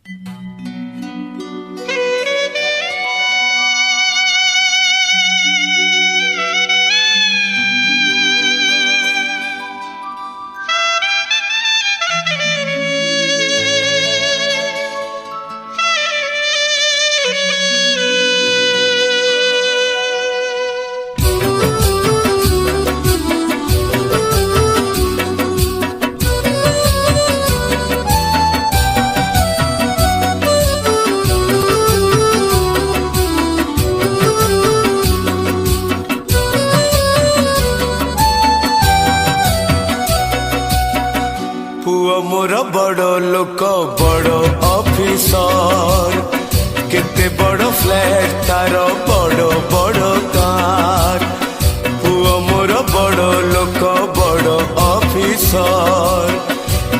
पुओ मोर बड़ लोक बड़ ऑफिसर केते बड़ फ्लैट तार बड़ बड़ कार। पुओ मोर बड़ लोक बड़ ऑफिसर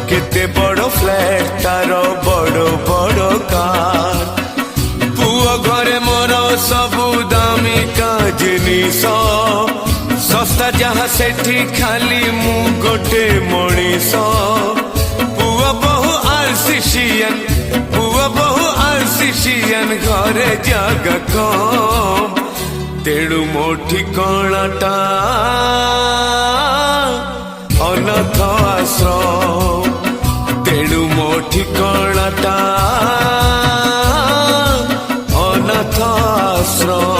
केते बड़ फ्लैट तार बड़ बड़ कार। पुओ घरे मोर सबु दामिका जिनिस सस्ता जहाँ सेठी खाली मु गोटे मनीष। पुआ बहु आरसीसीएन पुआ बहु आरसीसीएन घरे जगह कम तेणु मो ठिकाणाटा अनाथ आश्रम। तेणु मो ठिकाणाटा अनाथ आश्रम।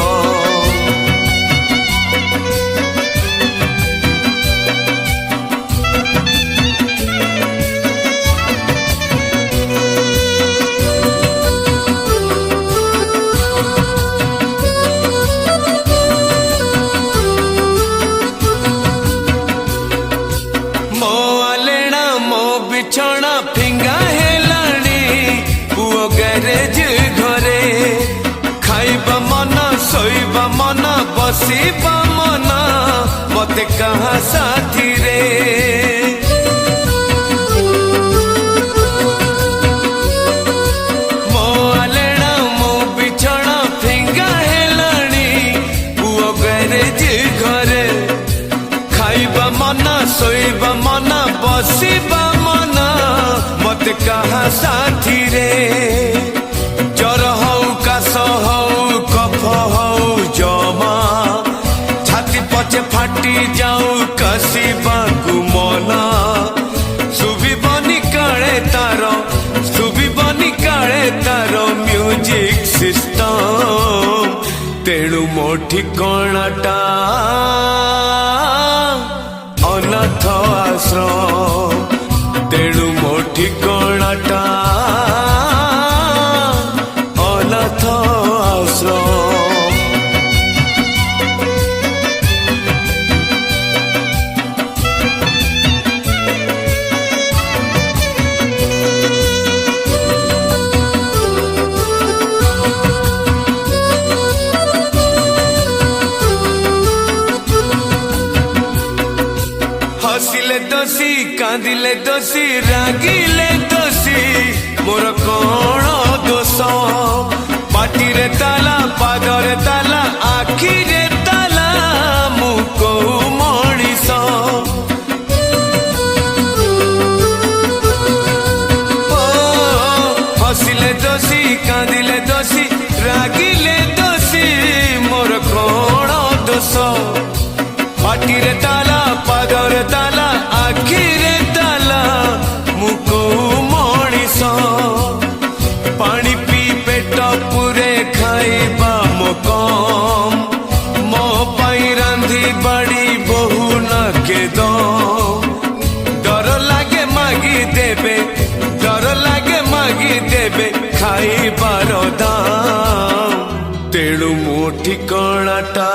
बिछौना फिंगा हेलाणी पुओ गैरेज घरे खाइबा मना सोइबा मना बसिबा मना मते कहाँ साथी रे। मो आलेना मो बिछौना फिंगा हेलाणी पुओ गैरेज घरे खाइबा मना सोइबा मना बसिबा मत कहाँ साथी रे। जर हऊ काश हऊ कफ हऊ जमा छाती पचे फाटी जाऊ कसिबाकु मना शुभिबनी काले तार म्यूजिक सिस्टम। तेणु मो ठिकाणाटा अनाथ आश्रम। तेणु मो ठिकाणाटा अनाथ आश्रम। हसिले दोषी कांदिले दोषी रागिले दोषी मोर कौन दोष। पाटिरे ताला पादरे ताला आखिरे ताला मु को मनीष। हसिले दोषी कांदिले दोषी रागिले दोषी मोर कौन दोष। पाटिरे ताला पादरे ताला आखिरे ताला मुको मनीष। पानी पी पेट पुरे खाइबा मो कम मो पाई रांधी बाड़ी बहु न के दम। डर लागे मागी देबे खाइबार दाम। तेणु मो ठिकाणाटा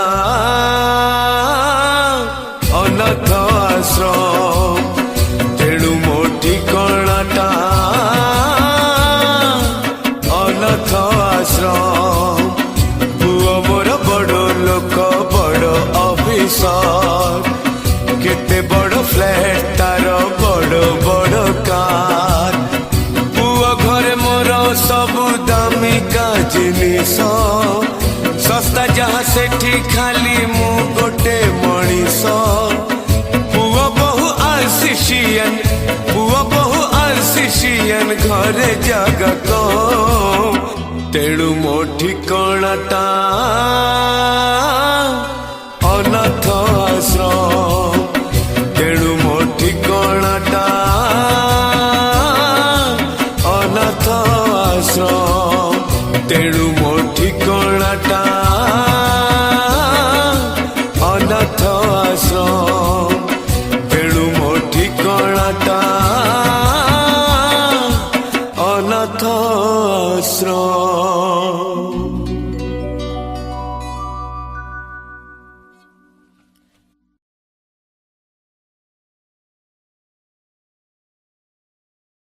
अनाथ आश्रम। तेणु मो ठिकाणाटा अनाथ आश्रम। पुओ मोर बड़ लोक बड़ ऑफिसर केते बड़ फ्लैट तार बड़ बड़ कार। पुओ घरे मोर सबु दामिका जिनिस सस्ता जहाँ सेठी खाली मु गोटे मनीष। पुओ बहु आरसीसीएन घरे जागा कम तेणु मो ठिकणाटा